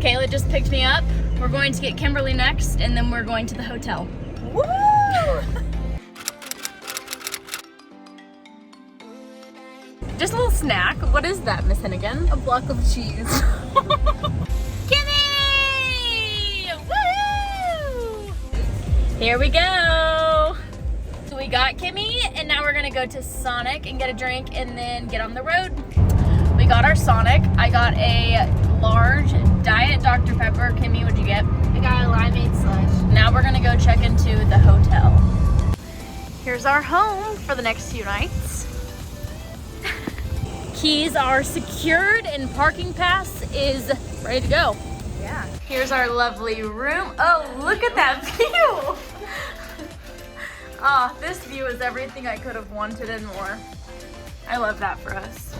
Kayla just picked me up. We're going to get Kimberly next, and then we're going to the hotel. Woo! Just a little snack. What is that, Miss Hennigan? A block of cheese. Kimmy! Woo! Here we go. So we got Kimmy, and now we're gonna go to Sonic and get a drink and then get on the road. We got our Sonic. I got a large Diet Dr. Pepper. Kimmy, what'd you get? I got a limeade slush. Now we're gonna go check into the hotel. Here's our home for the next few nights. Keys are secured and parking pass is ready to go. Yeah. Here's our lovely room. Oh, look at that view. Oh, this view is everything I could have wanted and more. I love that for us.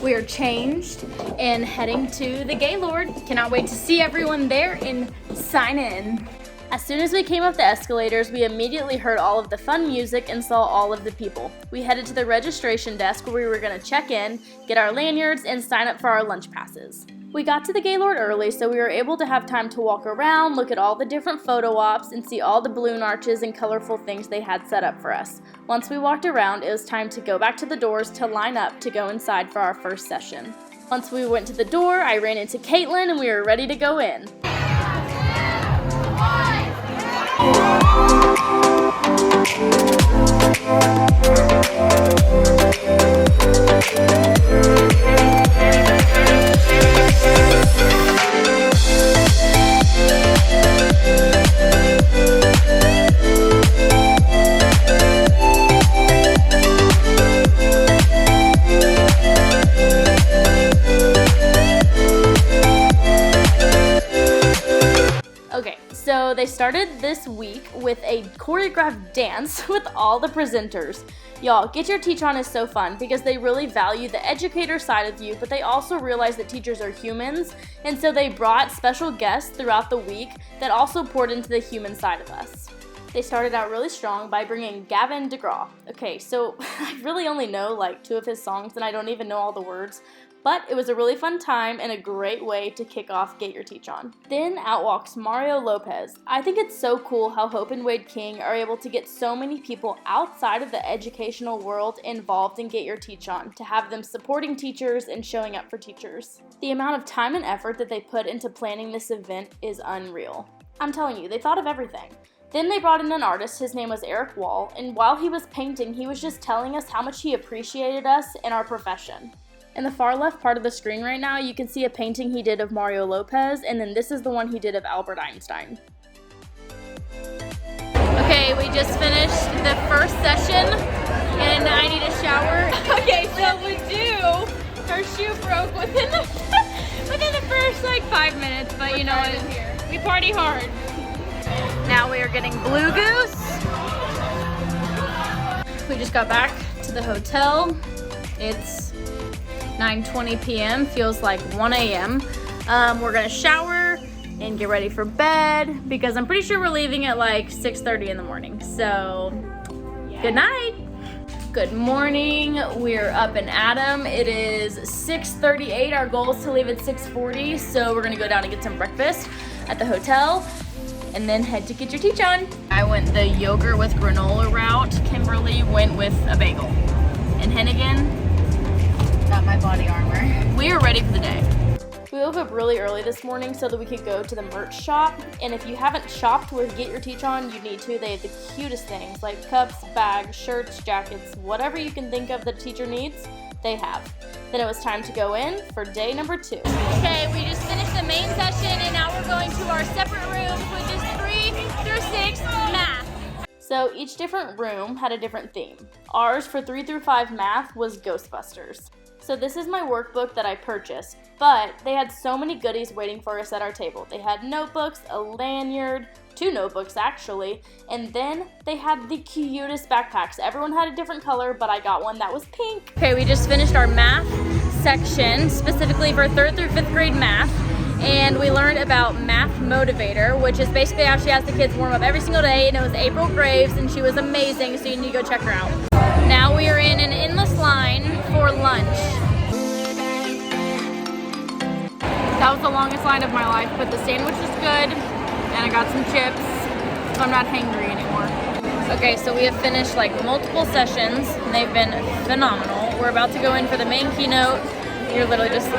We are changed and heading to the Gaylord. Cannot wait to see everyone there and sign in. As soon as we came up the escalators, we immediately heard all of the fun music and saw all of the people. We headed to the registration desk where we were going to check in, get our lanyards, and sign up for our lunch passes. We got to the Gaylord early, so we were able to have time to walk around, look at all the different photo ops, and see all the balloon arches and colorful things they had set up for us. Once we walked around, it was time to go back to the doors to line up to go inside for our first session. Once we went to the door, I ran into Caitlin and we were ready to go in. So they started this week with a choreographed dance with all the presenters. Y'all, Get Your Teach On is so fun because they really value the educator side of you, but they also realize that teachers are humans, and so they brought special guests throughout the week that also poured into the human side of us. They started out really strong by bringing Gavin DeGraw. Okay, so I really only know like 2 of his songs and I don't even know all the words. But it was a really fun time and a great way to kick off Get Your Teach On. Then out walks Mario Lopez. I think it's so cool how Hope and Wade King are able to get so many people outside of the educational world involved in Get Your Teach On, to have them supporting teachers and showing up for teachers. The amount of time and effort that they put into planning this event is unreal. I'm telling you, they thought of everything. Then they brought in an artist, his name was Eric Wall, and while he was painting, he was just telling us how much he appreciated us and our profession. In the far left part of the screen right now, you can see a painting he did of Mario Lopez, and then this is the one he did of Albert Einstein. Okay, we just finished the first session, and I need a shower. Okay, so we do. Our shoe broke within the first like 5 minutes, but you know, we party hard. Now we are getting Blue Goose. We just got back to the hotel. It's 9:20 p.m. feels like 1 a.m. We're gonna shower and get ready for bed because I'm pretty sure we're leaving at like 6:30 in the morning. So, good night. Good morning. We're up and at 'em. It is 6:38. Our goal is to leave at 6:40. So we're gonna go down and get some breakfast at the hotel and then head to Get Your Teach On. I went the yogurt with granola route. Kimberly went with a bagel. And Hennigan Got my body armor. We are ready for the day. We woke up really early this morning so that we could go to the merch shop. And if you haven't shopped with Get Your Teach On, you need to. They have the cutest things like cups, bags, shirts, jackets, whatever you can think of that a teacher needs, they have. Then it was time to go in for day number 2. Okay, we just finished the main session and now we're going to our separate rooms, which is 3 through 6 math. So each different room had a different theme. Ours for 3 through 5 math was Ghostbusters. So this is my workbook that I purchased, but they had so many goodies waiting for us at our table. They had notebooks, a lanyard, 2 notebooks actually, and then they had the cutest backpacks. Everyone had a different color, but I got one that was pink. Okay, we just finished our math section, specifically for 3rd through 5th grade math, and we learned about Math Motivator, which is basically how she has the kids warm up every single day, and it was April Graves, and she was amazing, so you need to go check her out. Now we are in an endless line for lunch. That was the longest line of my life, but the sandwich was good, and I got some chips, so I'm not hangry anymore. Okay, so we have finished like multiple sessions, and they've been phenomenal. We're about to go in for the main keynote. You're literally just a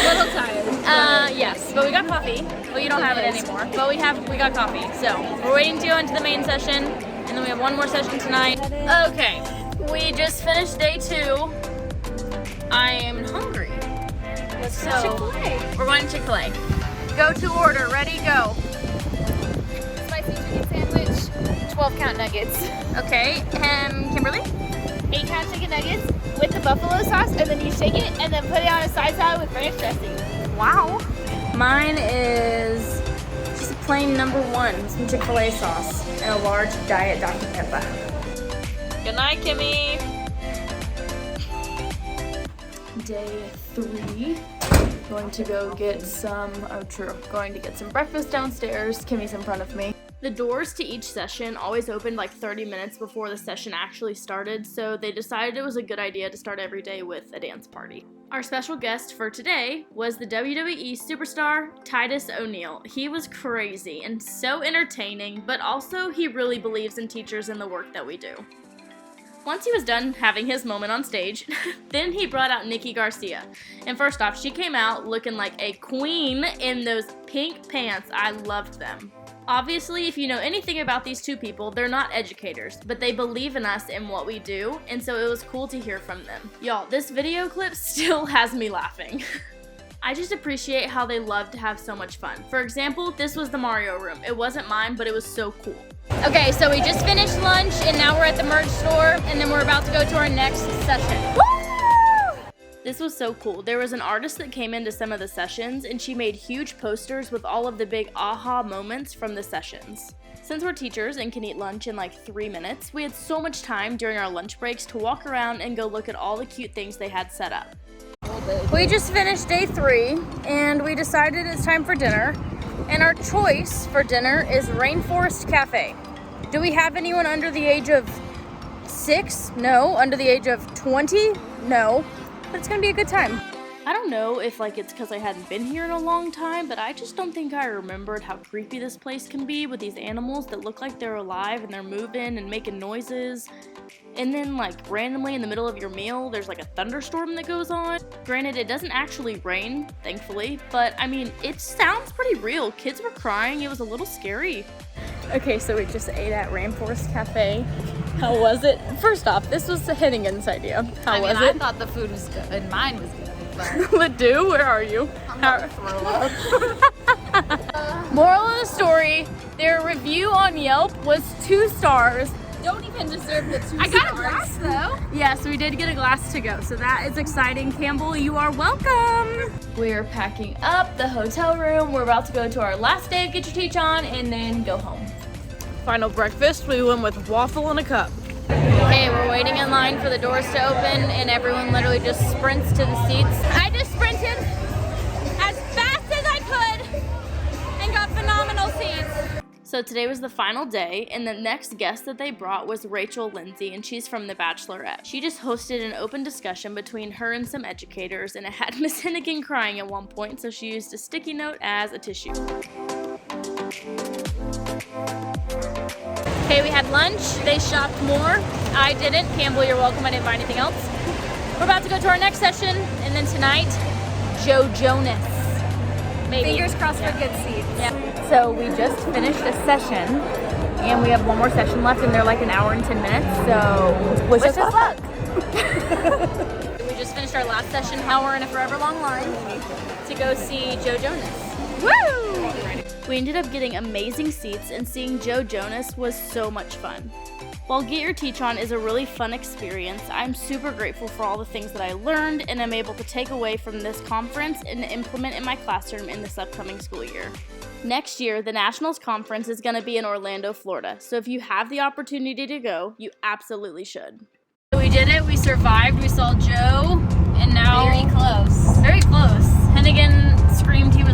little tired. Yes, but we got coffee. Well, you don't have it anymore, but we got coffee. So we're waiting to go into the main session, and then we have one more session tonight. Okay, we just finished day 2. I am hungry. Let's go Chick-fil-A. We're going to Chick-fil-A. Go to order. Ready, go. Spicy chicken sandwich, 12 count nuggets. Okay, Kimberly? 8 count chicken nuggets with the buffalo sauce, and then you shake it and then put it on a side salad with ranch dressing. Wow. Mine is just a plain #1, some Chick-fil-A sauce, and a large diet Dr. Pepper. Good night, Kimmy. Day 3. Going to go get some, going to get some breakfast downstairs. Kimmy's in front of me. The doors to each session always opened like 30 minutes before the session actually started, so they decided it was a good idea to start every day with a dance party. Our special guest for today was the WWE superstar Titus O'Neil. He was crazy and so entertaining, but also he really believes in teachers and the work that we do. Once he was done having his moment on stage, then he brought out Nikki Garcia. And first off, she came out looking like a queen in those pink pants. I loved them. Obviously, if you know anything about these two people, they're not educators, but they believe in us and what we do, and so it was cool to hear from them. Y'all, this video clip still has me laughing. I just appreciate how they love to have so much fun. For example, this was the Mario room. It wasn't mine, but it was so cool. Okay, so we just finished lunch, and now we're at the merch store, and then we're about to go to our next session. Woo! This was so cool. There was an artist that came into some of the sessions, and she made huge posters with all of the big aha moments from the sessions. Since we're teachers and can eat lunch in like 3 minutes, we had so much time during our lunch breaks to walk around and go look at all the cute things they had set up. We just finished day 3, and we decided it's time for dinner. And our choice for dinner is Rainforest Cafe. Do we have anyone under the age of 6? No. Under the age of 20? No. But it's gonna be a good time. I don't know if it's because I hadn't been here in a long time, but I just don't think I remembered how creepy this place can be with these animals that look like they're alive and they're moving and making noises. And then randomly in the middle of your meal, there's a thunderstorm that goes on. Granted, it doesn't actually rain, thankfully, but I mean, it sounds pretty real. Kids were crying, it was a little scary. Okay, so we just ate at Rainforest Cafe. How was it? First off, this was the Hennigan's idea. How was it? I thought the food was good, and mine was good. Ledoux, where are you? I'm about to throw up. Moral of the story, their review on Yelp was 2 stars. Don't even deserve the 2 stars. I got a glass though. Yes, we did get a glass to go, so that is exciting. Campbell, you are welcome. We're packing up the hotel room. We're about to go to our last day of Get Your Teach On and then go home. Final breakfast, we went with waffle and a cup. Okay, we're waiting in line for the doors to open and everyone literally just sprints to the seats. I just sprinted as fast as I could and got phenomenal seats. So today was the final day, and the next guest that they brought was Rachel Lindsay, and she's from The Bachelorette. She just hosted an open discussion between her and some educators, and it had Miss Hennigan crying at one point, so she used a sticky note as a tissue. Okay, we had lunch. They shopped more. I didn't. Campbell, you're welcome. I didn't buy anything else. We're about to go to our next session, and then tonight, Jonas. Maybe. Fingers crossed for good seats. Yeah. So we just finished a session, and we have one more session left, and they're an hour and 10 minutes, so wish us luck. We just finished our last session. Now we're in a forever long line to go see Jonas. Woo! We ended up getting amazing seats, and seeing Jonas was so much fun. While Get Your Teach On is a really fun experience, I'm super grateful for all the things that I learned and am able to take away from this conference and implement in my classroom in this upcoming school year. Next year, the Nationals Conference is going to be in Orlando, Florida, so if you have the opportunity to go, you absolutely should. We did it, we survived, we saw Joe, and now... Very close. Very close. Hennigan screamed he was